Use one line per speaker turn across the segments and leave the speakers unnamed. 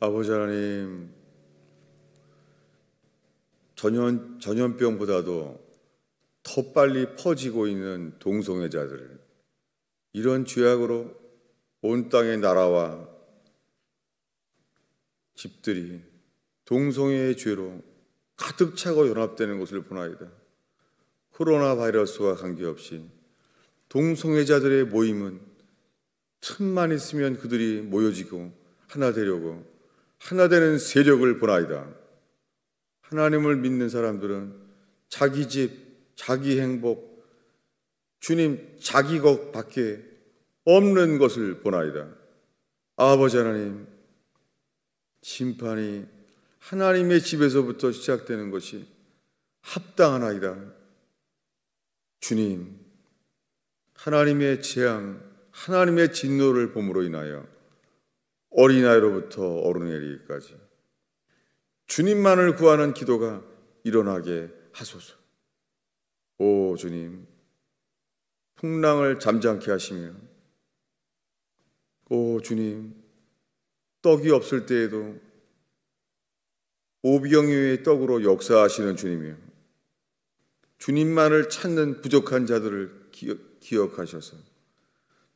아버지 하나님, 전염병보다도 더 빨리 퍼지고 있는 동성애자들, 이런 죄악으로 온 땅의 나라와 집들이 동성애의 죄로 가득 차고 연합되는 것을 보나이다. 코로나 바이러스와 관계없이 동성애자들의 모임은 틈만 있으면 그들이 모여지고 하나 되려고 하나 되는 세력을 보나이다. 하나님을 믿는 사람들은 자기 집, 자기 행복, 주님 자기 것밖에 없는 것을 보나이다. 아버지 하나님, 심판이 하나님의 집에서부터 시작되는 것이 합당하나이다. 주님, 하나님의 재앙, 하나님의 진노를 봄으로 인하여 어린아이로부터 어른에 이르기까지 주님만을 구하는 기도가 일어나게 하소서. 오 주님, 풍랑을 잠잠케 하시며, 오 주님, 떡이 없을 때에도 오병이어의 떡으로 역사하시는 주님이요, 주님만을 찾는 부족한 자들을 기억하셔서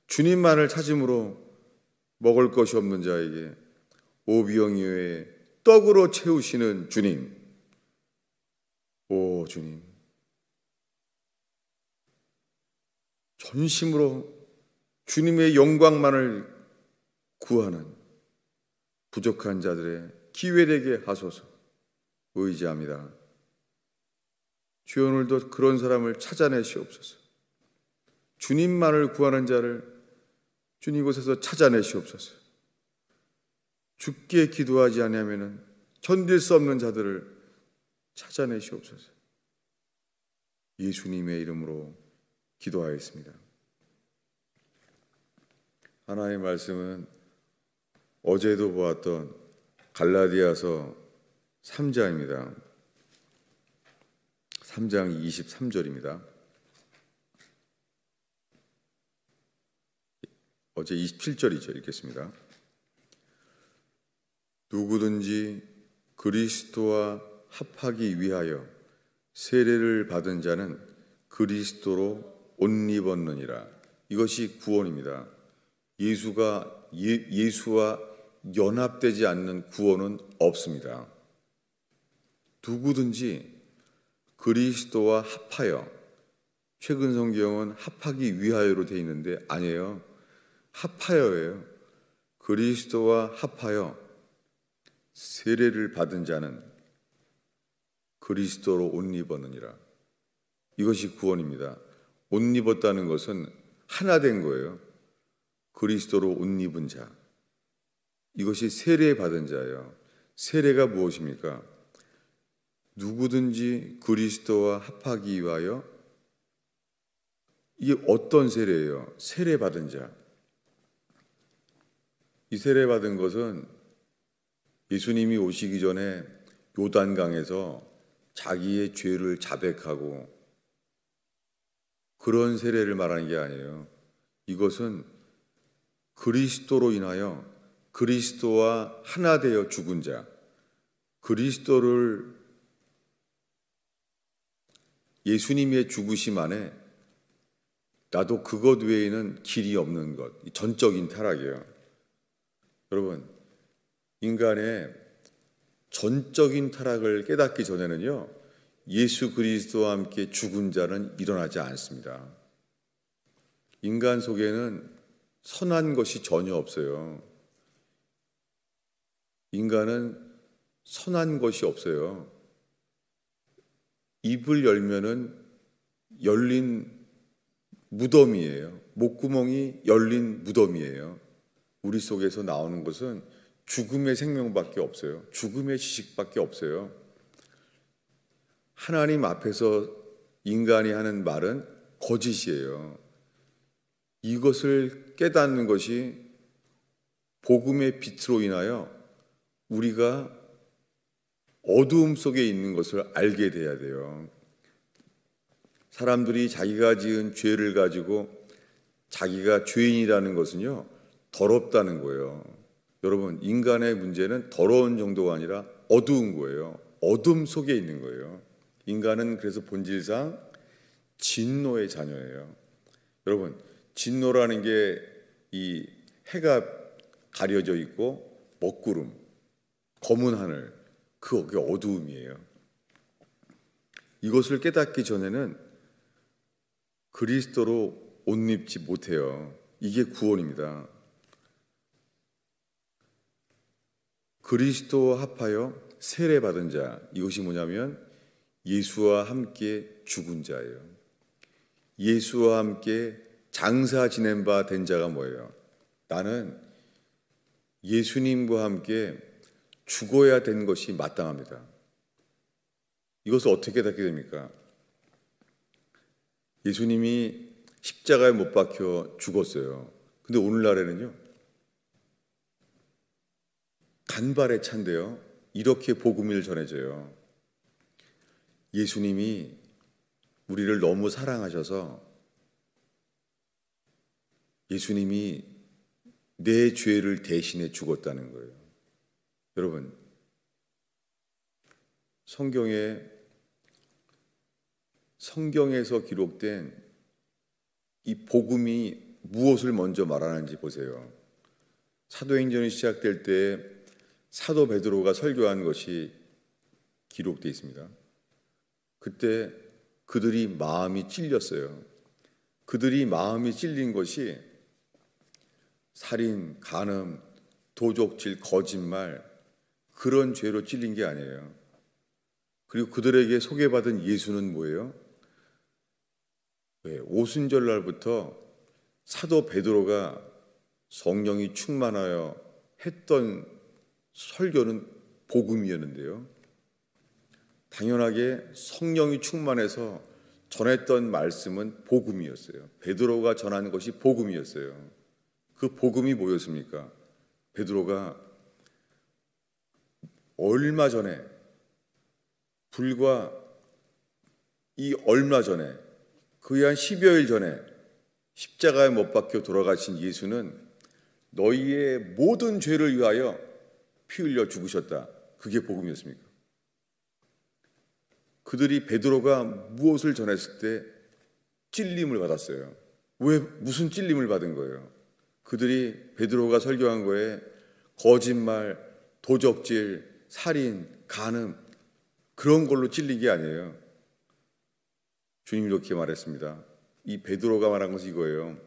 주님만을 찾음으로 먹을 것이 없는 자에게 오병이어의 떡으로 채우시는 주님. 오 주님, 전심으로 주님의 영광만을 구하는 부족한 자들의 기회되게 하소서. 의지합니다. 주여, 오늘도 그런 사람을 찾아내시옵소서. 주님만을 구하는 자를 주님 이곳에서 찾아내시옵소서. 죽게 기도하지 아니하면은 견딜 수 없는 자들을 찾아내시옵소서. 예수님의 이름으로 기도하였습니다. 하나님의 말씀은 어제도 보았던 갈라디아서 3장입니다. 3장 23절입니다. 어제 27절이죠. 읽겠습니다. 누구든지 그리스도와 합하기 위하여 세례를 받은 자는 그리스도로 옷 입었느니라. 이것이 구원입니다. 예수와 연합되지 않는 구원은 없습니다. 누구든지 그리스도와 합하여, 최근 성경은 합하기 위하여로 되어 있는데 아니에요. 합하여예요. 그리스도와 합하여 세례를 받은 자는 그리스도로 옷 입었느니라. 이것이 구원입니다. 옷 입었다는 것은 하나 된 거예요. 그리스도로 옷 입은 자, 이것이 세례 받은 자예요. 세례가 무엇입니까? 누구든지 그리스도와 합하기 위하여, 이게 어떤 세례예요? 세례 받은 자. 이 세례 받은 것은 예수님이 오시기 전에 요단강에서 자기의 죄를 자백하고 그런 세례를 말하는 게 아니에요. 이것은 그리스도로 인하여 그리스도와 하나 되어 죽은 자, 그리스도를 예수님의 죽으심 안에 나도 그것 외에는 길이 없는 것, 전적인 타락이에요. 여러분, 인간의 전적인 타락을 깨닫기 전에는요, 예수 그리스도와 함께 죽은 자는 일어나지 않습니다. 인간 속에는 선한 것이 전혀 없어요. 인간은 선한 것이 없어요. 입을 열면은 열린 무덤이에요. 목구멍이 열린 무덤이에요. 우리 속에서 나오는 것은 죽음의 생명밖에 없어요. 죽음의 지식밖에 없어요. 하나님 앞에서 인간이 하는 말은 거짓이에요. 이것을 깨닫는 것이 복음의 빛으로 인하여 우리가 어두움 속에 있는 것을 알게 돼야 돼요. 사람들이 자기가 지은 죄를 가지고 자기가 죄인이라는 것은요, 더럽다는 거예요. 여러분, 인간의 문제는 더러운 정도가 아니라 어두운 거예요. 어둠 속에 있는 거예요. 인간은 그래서 본질상 진노의 자녀예요. 여러분, 진노라는 게 이 해가 가려져 있고 먹구름, 검은 하늘, 그게 어두움이에요. 이것을 깨닫기 전에는 그리스도로 옷 입지 못해요. 이게 구원입니다. 그리스도와 합하여 세례받은 자, 이것이 뭐냐면 예수와 함께 죽은 자예요. 예수와 함께 장사 지낸 바 된 자가 뭐예요? 나는 예수님과 함께 죽어야 된 것이 마땅합니다. 이것을 어떻게 깨닫게 됩니까? 예수님이 십자가에 못 박혀 죽었어요. 근데 오늘날에는요, 간발의 차인데요, 이렇게 복음을 전해져요. 예수님이 우리를 너무 사랑하셔서 예수님이 내 죄를 대신해 죽었다는 거예요. 여러분, 성경에서 기록된 이 복음이 무엇을 먼저 말하는지 보세요. 사도행전이 시작될 때 사도 베드로가 설교한 것이 기록되어 있습니다. 그때 그들이 마음이 찔렸어요. 그들이 마음이 찔린 것이 살인, 간음, 도적질, 거짓말, 그런 죄로 찔린 게 아니에요. 그리고 그들에게 소개받은 예수는 뭐예요? 오순절 날부터 사도 베드로가 성령이 충만하여 했던 설교는 복음이었는데요. 당연하게 성령이 충만해서 전했던 말씀은 복음이었어요. 베드로가 전한 것이 복음이었어요. 그 복음이 뭐였습니까? 베드로가 얼마 전에, 불과 얼마 전에, 거의 한 10여일 전에 십자가에 못 박혀 돌아가신 예수는 너희의 모든 죄를 위하여 피 흘려 죽으셨다. 그게 복음이었습니까? 그들이 베드로가 무엇을 전했을 때 찔림을 받았어요. 왜, 무슨 찔림을 받은 거예요? 그들이 베드로가 설교한 거에 거짓말, 도적질, 살인, 간음, 그런 걸로 찔린 게 아니에요. 주님이 이렇게 말했습니다. 이 베드로가 말한 것이 이거예요.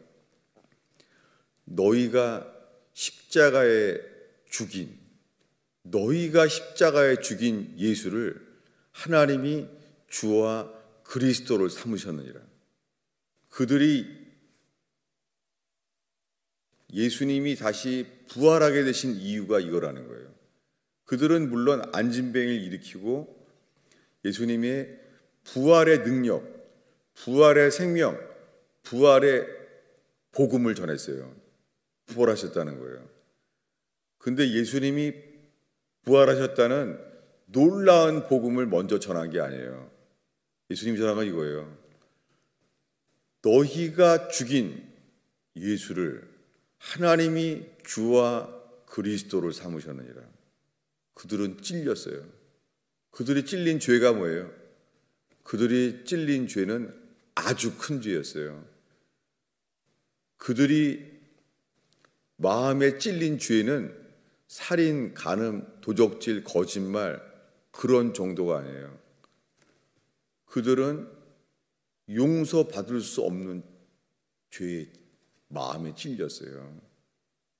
너희가 십자가에 죽인 예수를 하나님이 주와 그리스도를 삼으셨느니라. 그들이 예수님이 다시 부활하게 되신 이유가 이거라는 거예요. 그들은 물론 안진뱅이를 일으키고 예수님의 부활의 능력, 부활의 생명, 부활의 복음을 전했어요. 부활하셨다는 거예요. 근데 예수님이 부활하셨다는 놀라운 복음을 먼저 전한 게 아니에요. 예수님이 전한 건 이거예요. 너희가 죽인 예수를 하나님이 주와 그리스도를 삼으셨느니라. 그들은 찔렸어요. 그들이 찔린 죄가 뭐예요? 그들이 찔린 죄는 아주 큰 죄였어요. 그들이 마음에 찔린 죄는 살인, 간음, 도적질, 거짓말, 그런 정도가 아니에요. 그들은 용서받을 수 없는 죄에 마음에 찔렸어요.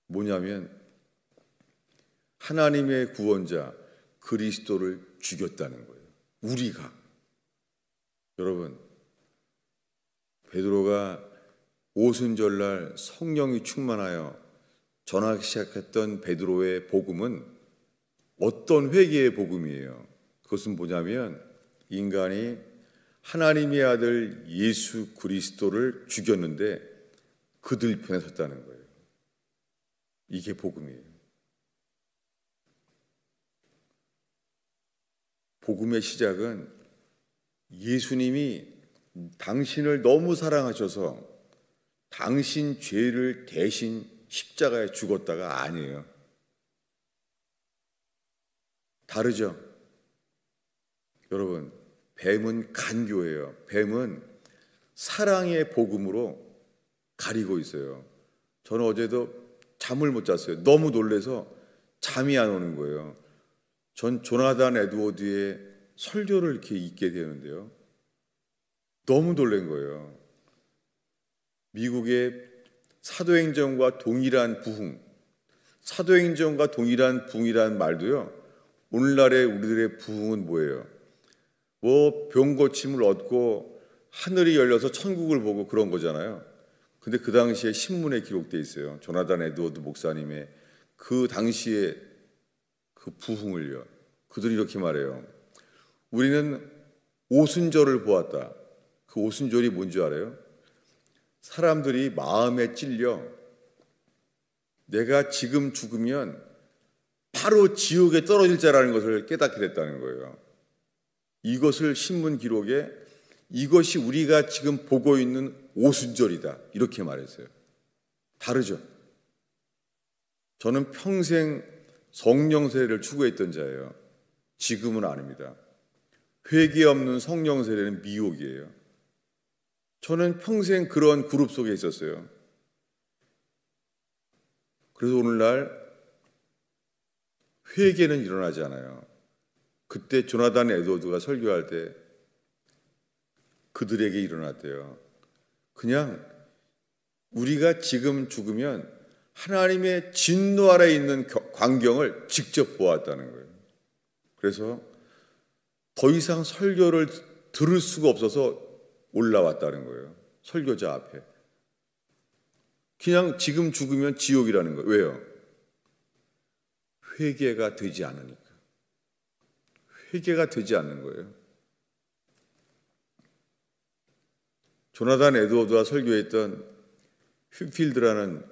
뭐냐면 하나님의 구원자 그리스도를 죽였다는 거예요. 우리가. 여러분, 베드로가 오순절날 성령이 충만하여 전하기 시작했던 베드로의 복음은 어떤 회개의 복음이에요? 그것은 뭐냐면 인간이 하나님의 아들 예수 그리스도를 죽였는데 그들 편에 섰다는 거예요. 이게 복음이에요. 복음의 시작은 예수님이 당신을 너무 사랑하셔서 당신 죄를 대신 십자가에 죽었다가 아니에요. 다르죠? 여러분, 뱀은 간교예요. 뱀은 사랑의 복음으로 가리고 있어요. 저는 어제도 잠을 못 잤어요. 너무 놀라서 잠이 안 오는 거예요. 전 조나단 에드워드의 설교를 이렇게 읽게 되는데요. 너무 놀란 거예요. 미국의 사도행전과 동일한 부흥, 사도행전과 동일한 부흥이라는 말도요, 오늘날의 우리들의 부흥은 뭐예요? 뭐 병고침을 얻고 하늘이 열려서 천국을 보고 그런 거잖아요. 근데 그 당시에 신문에 기록되어 있어요. 조나단 에드워드 목사님의 그 당시에 그 부흥을요. 그들이 이렇게 말해요. 우리는 오순절을 보았다. 그 오순절이 뭔지 알아요? 사람들이 마음에 찔려 내가 지금 죽으면 바로 지옥에 떨어질 자라는 것을 깨닫게 됐다는 거예요. 이것을 신문 기록에 이것이 우리가 지금 보고 있는 오순절이다. 이렇게 말했어요. 다르죠? 저는 평생 성령 세례를 추구했던 자예요. 지금은 아닙니다. 회개 없는 성령 세례는 미혹이에요. 저는 평생 그런 그룹 속에 있었어요. 그래서 오늘날 회개는 일어나지 않아요. 그때 조나단 에드워드가 설교할 때 그들에게 일어났대요. 그냥 우리가 지금 죽으면 하나님의 진노 아래에 있는 광경을 직접 보았다는 거예요. 그래서 더 이상 설교를 들을 수가 없어서 올라왔다는 거예요. 설교자 앞에. 그냥 지금 죽으면 지옥이라는 거예요. 왜요? 회개가 되지 않으니까. 회개가 되지 않는 거예요. 조나단 에드워드가 설교했던 휘필드라는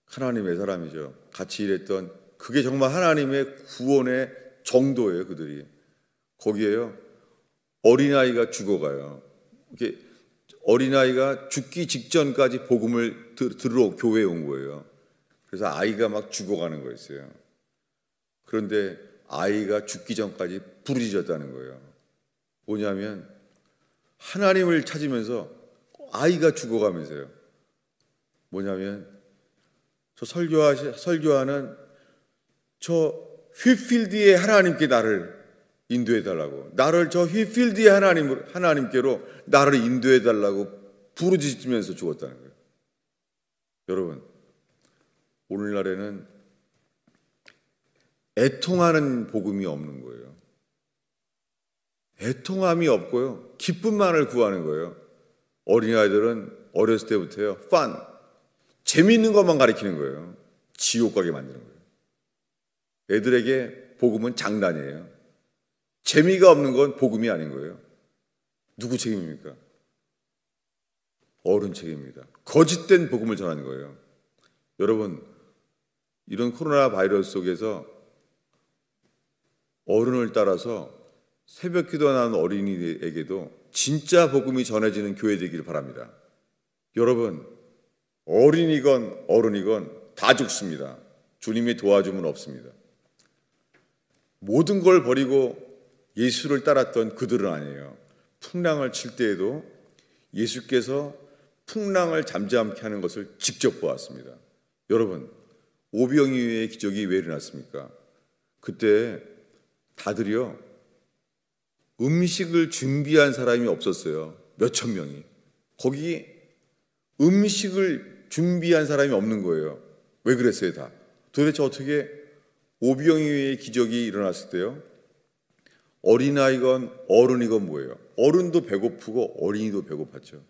하나님의 사람이죠. 같이 일했던 그게 정말 하나님의 구원의 정도예요. 그들이. 거기에요. 어린아이가 죽어가요. 이렇게 어린아이가 죽기 직전까지 복음을 들으러 교회에 온 거예요. 그래서 아이가 막 죽어가는 거였어요. 그런데 아이가 죽기 전까지 부르짖었다는 거예요. 뭐냐면 하나님을 찾으면서 아이가 죽어가면서요. 뭐냐면 저 설교하는 저 휘필드의 하나님께 나를 인도해달라고, 나를 저 휘필드의 하나님께로 나를 인도해달라고 부르짖으면서 죽었다는 거예요. 여러분, 오늘날에는 애통하는 복음이 없는 거예요. 애통함이 없고요. 기쁨만을 구하는 거예요. 어린아이들은 어렸을 때부터요. 재미있는 것만 가르치는 거예요. 지옥 가게 만드는 거예요. 애들에게 복음은 장난이에요. 재미가 없는 건 복음이 아닌 거예요. 누구 책임입니까? 어른 책임입니다. 거짓된 복음을 전하는 거예요. 여러분, 이런 코로나 바이러스 속에서 어른을 따라서 새벽 기도하는 어린이에게도 진짜 복음이 전해지는 교회 되기를 바랍니다. 여러분, 어린이건 어른이건 다 죽습니다. 주님의 도와줌은 없습니다. 모든 걸 버리고 예수를 따랐던 그들은 아니에요. 풍랑을 칠 때에도 예수께서 풍랑을 잠잠케 하는 것을 직접 보았습니다. 여러분, 오병이어의 기적이 왜 일어났습니까? 그때 다들이요, 음식을 준비한 사람이 없었어요. 몇천 명이. 거기 음식을 준비한 사람이 없는 거예요. 왜 그랬어요, 다? 도대체 어떻게 오병이어의 기적이 일어났을 때요? 어린아이건 어른이건 뭐예요? 어른도 배고프고 어린이도 배고팠죠.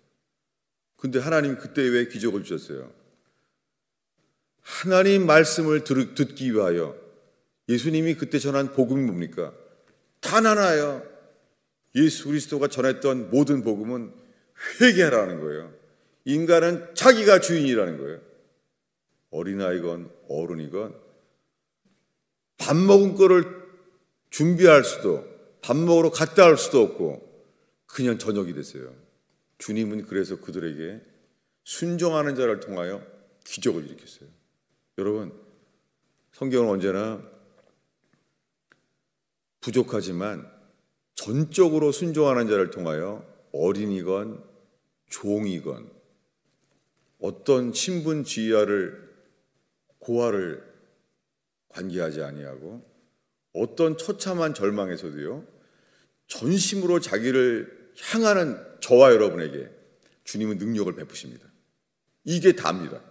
근데 하나님이 그때 왜 기적을 주셨어요? 하나님 말씀을 듣기 위하여. 예수님이 그때 전한 복음이 뭡니까? 단 하나예요. 예수 그리스도가 전했던 모든 복음은 회개하라는 거예요. 인간은 자기가 주인이라는 거예요. 어린아이건 어른이건 밥 먹은 거를 준비할 수도, 밥 먹으러 갔다 올 수도 없고 그냥 저녁이 됐어요. 주님은 그래서 그들에게 순종하는 자를 통하여 기적을 일으켰어요. 여러분, 성경은 언제나 부족하지만 전적으로 순종하는 자를 통하여 어린이건 종이건 어떤 신분 지위와를 고하를 관계하지 아니하고 어떤 처참한 절망에서도요 전심으로 자기를 향하는 저와 여러분에게 주님은 능력을 베푸십니다. 이게 다입니다.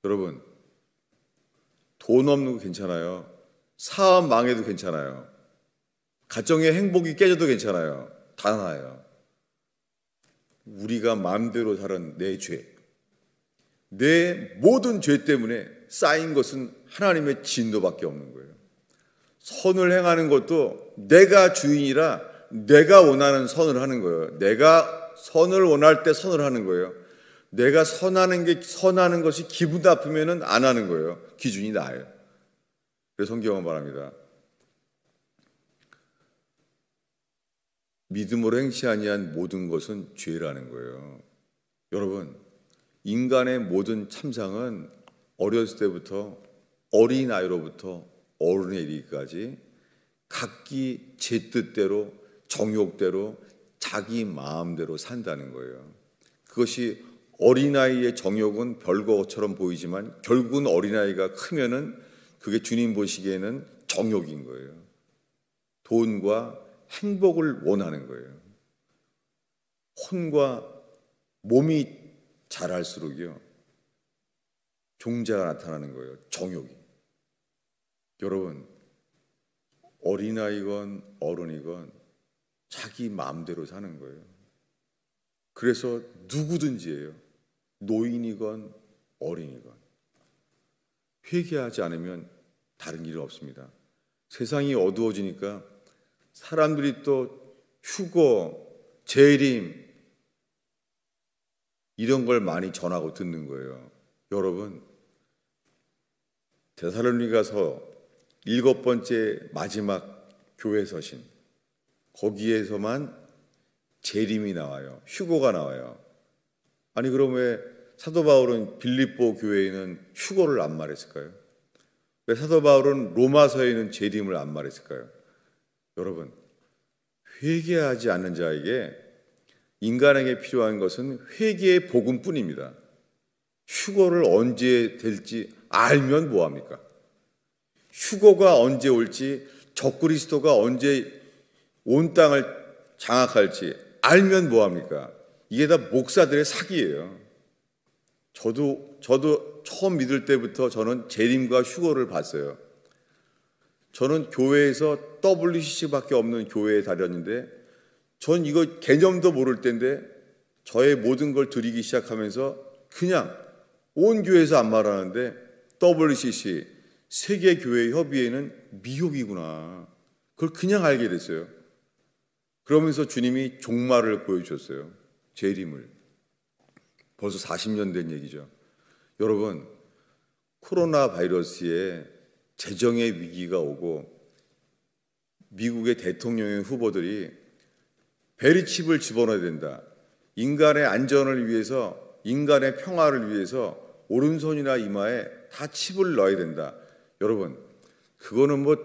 여러분, 돈 없는 거 괜찮아요. 사업 망해도 괜찮아요. 가정의 행복이 깨져도 괜찮아요. 다 나아요. 우리가 마음대로 살은 내 죄, 내 모든 죄 때문에 쌓인 것은 하나님의 진노밖에 없는 거예요. 선을 행하는 것도 내가 주인이라 내가 원하는 선을 하는 거예요. 내가 선을 원할 때 선을 하는 거예요. 내가 선하는 것이 기분 나쁘면은 안 하는 거예요. 기준이 나예요. 그래서 성경은 말합니다. 믿음으로 행치 아니한 모든 것은 죄라는 거예요. 여러분, 인간의 모든 참상은 어렸을 때부터 어린아이로부터 어른에 이르기까지 각기 제 뜻대로 정욕대로 자기 마음대로 산다는 거예요. 그것이 어린아이의 정욕은 별거처럼 보이지만 결국은 어린아이가 크면은 그게 주님 보시기에는 정욕인 거예요. 돈과 행복을 원하는 거예요. 혼과 몸이 자랄수록요 종자가 나타나는 거예요. 정욕이. 여러분, 어린아이건 어른이건 자기 마음대로 사는 거예요. 그래서 누구든지예요. 노인이건 어린이건 회개하지 않으면 다른 길은 없습니다. 세상이 어두워지니까 사람들이 또 휴거, 재림 이런 걸 많이 전하고 듣는 거예요. 여러분, 데살로니가서 7번째 마지막 교회 서신 거기에서만 재림이 나와요. 휴거가 나와요. 아니 그럼 왜 사도 바울은 빌립보 교회에는 휴거를 안 말했을까요? 왜 사도 바울은 로마서에는 재림을 안 말했을까요? 여러분, 회개하지 않는 자에게 인간에게 필요한 것은 회개의 복음뿐입니다. 휴거를 언제 될지 알면 뭐합니까? 휴거가 언제 올지 적그리스도가 언제 온 땅을 장악할지 알면 뭐합니까? 이게 다 목사들의 사기예요. 저도 처음 믿을 때부터 저는 재림과 휴거를 봤어요. 저는 교회에서 WCC밖에 없는 교회에 다녔는데 전 이거 개념도 모를 때인데 저의 모든 걸 드리기 시작하면서 그냥 온 교회에서 안 말하는데 WCC 세계교회협의회는 미혹이구나. 그걸 그냥 알게 됐어요. 그러면서 주님이 종말을 보여주셨어요. 재림을. 벌써 40년 된 얘기죠. 여러분, 코로나 바이러스에 재정의 위기가 오고 미국의 대통령의 후보들이 베리칩을 집어넣어야 된다. 인간의 안전을 위해서, 인간의 평화를 위해서 오른손이나 이마에 다 칩을 넣어야 된다. 여러분, 그거는 뭐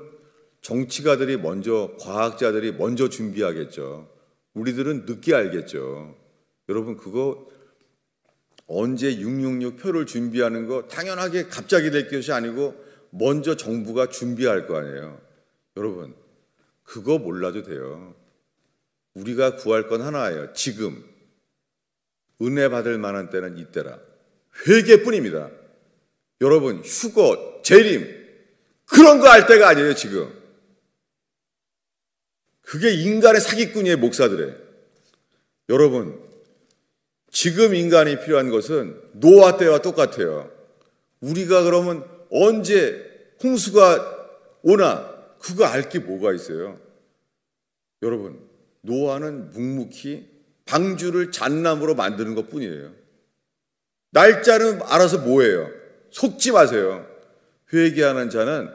정치가들이 먼저, 과학자들이 먼저 준비하겠죠. 우리들은 늦게 알겠죠. 여러분, 그거 언제 666 표를 준비하는 거 당연하게 갑자기 될 것이 아니고 먼저 정부가 준비할 거 아니에요. 여러분, 그거 몰라도 돼요. 우리가 구할 건 하나예요. 지금 은혜 받을 만한 때는 이때라. 회개뿐입니다. 여러분, 휴거, 재림 그런 거 알 때가 아니에요. 지금 그게 인간의 사기꾼이에요. 목사들의. 여러분, 지금 인간이 필요한 것은 노아 때와 똑같아요. 우리가 그러면 언제 홍수가 오나 그거 알 게 뭐가 있어요? 여러분, 노아는 묵묵히 방주를 잣나무로 만드는 것뿐이에요. 날짜는 알아서 뭐예요? 속지 마세요. 회개하는 자는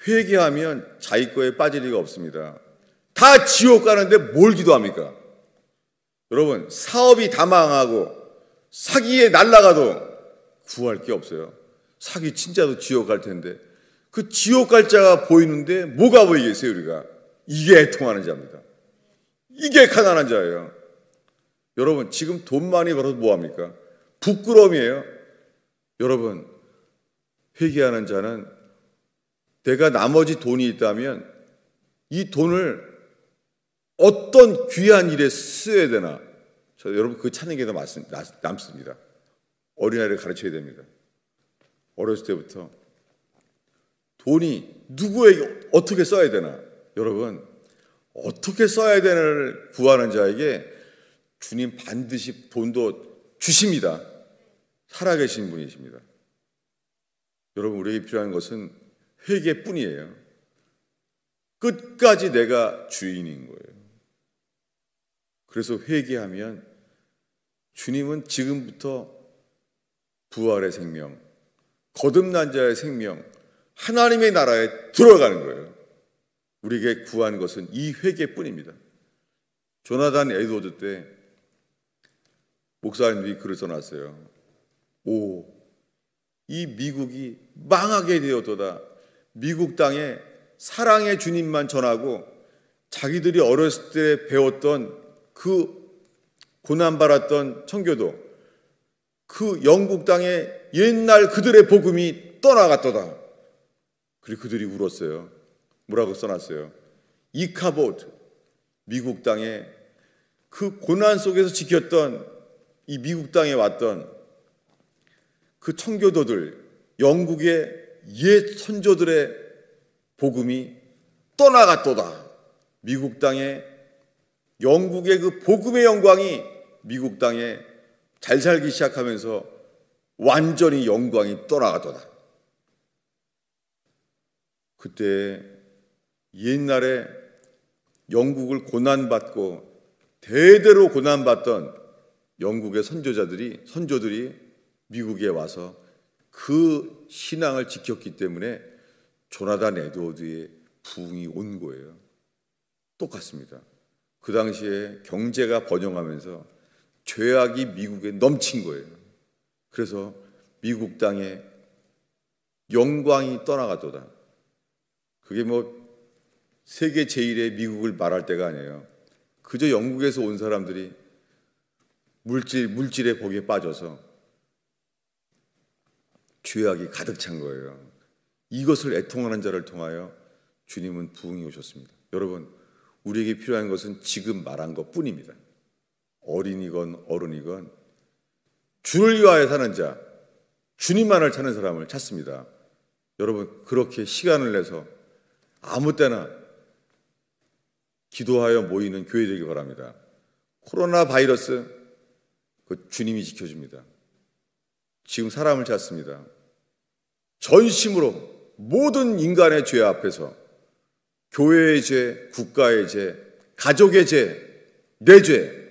회개하면 자기 거에 빠질 리가 없습니다. 다 지옥 가는데 뭘 기도합니까? 여러분, 사업이 다 망하고 사기에 날아가도 구할 게 없어요. 사기 진짜도 지옥 갈 텐데 그 지옥 갈 자가 보이는데 뭐가 보이겠어요, 우리가? 이게 애통하는 자입니다. 이게 가난한 자예요. 여러분, 지금 돈 많이 벌어서 뭐합니까? 부끄러움이에요. 여러분, 회개하는 자는 내가 나머지 돈이 있다면 이 돈을 어떤 귀한 일에 써야 되나? 여러분, 그 찾는 게 더 남습니다. 어린아이를 가르쳐야 됩니다. 어렸을 때부터 돈이 누구에게 어떻게 써야 되나? 여러분, 어떻게 써야 되나를 구하는 자에게 주님 반드시 돈도 주십니다. 살아계신 분이십니다. 여러분, 우리에게 필요한 것은 회개뿐이에요. 끝까지 내가 주인인 거예요. 그래서 회개하면 주님은 지금부터 부활의 생명, 거듭난 자의 생명, 하나님의 나라에 들어가는 거예요. 우리에게 구한 것은 이 회개뿐입니다. 조나단 에드워드 때 목사님들이 글을 써놨어요. 이 미국이 망하게 되었도다. 미국 땅에 사랑의 주님만 전하고 자기들이 어렸을 때 배웠던 그 고난받았던 청교도, 그 영국 땅에 옛날 그들의 복음이 떠나갔도다. 그리고 그들이 울었어요. 뭐라고 써놨어요? 이카보드, 미국 땅에 그 고난 속에서 지켰던 이 미국 땅에 왔던 그 청교도들, 영국의 옛 선조들의 복음이 떠나갔도다. 미국 땅에 영국의 그 복음의 영광이 미국 땅에 잘 살기 시작하면서 완전히 영광이 떠나갔도다. 그때 옛날에 영국을 고난받고 대대로 고난받던 영국의 선조들이 미국에 와서 그 신앙을 지켰기 때문에 조나단 에드워드의 부흥이 온 거예요. 똑같습니다. 그 당시에 경제가 번영하면서 죄악이 미국에 넘친 거예요. 그래서 미국 땅에 영광이 떠나갔도다. 그게 세계 제1의 미국을 말할 때가 아니에요. 그저 영국에서 온 사람들이 물질의 복에 빠져서 죄악이 가득 찬 거예요. 이것을 애통하는 자를 통하여 주님은 부흥이 오셨습니다. 여러분, 우리에게 필요한 것은 지금 말한 것뿐입니다. 어린이건 어른이건 주를 위하여 사는 자, 주님만을 찾는 사람을 찾습니다. 여러분, 그렇게 시간을 내서 아무 때나 기도하여 모이는 교회 되기 바랍니다. 코로나 바이러스, 그 주님이 지켜줍니다. 지금 사람을 찾습니다. 전심으로 모든 인간의 죄 앞에서 교회의 죄, 국가의 죄, 가족의 죄, 내 죄,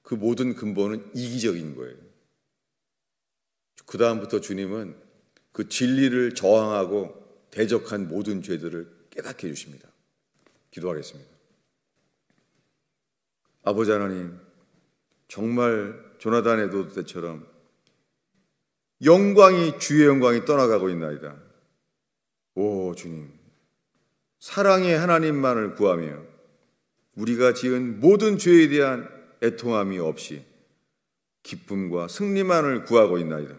그 모든 근본은 이기적인 거예요. 그 다음부터 주님은 그 진리를 저항하고 대적한 모든 죄들을 깨닫게 해주십니다. 기도하겠습니다. 아버지 하나님, 정말 조나단 에드워드 때처럼 주의 영광이 떠나가고 있나이다. 오 주님, 사랑의 하나님만을 구하며 우리가 지은 모든 죄에 대한 애통함이 없이 기쁨과 승리만을 구하고 있나이다.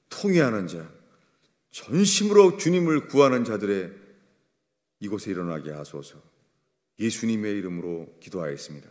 통회하는 자, 전심으로 주님을 구하는 자들의 이곳에 일어나게 하소서. 예수님의 이름으로 기도하였습니다.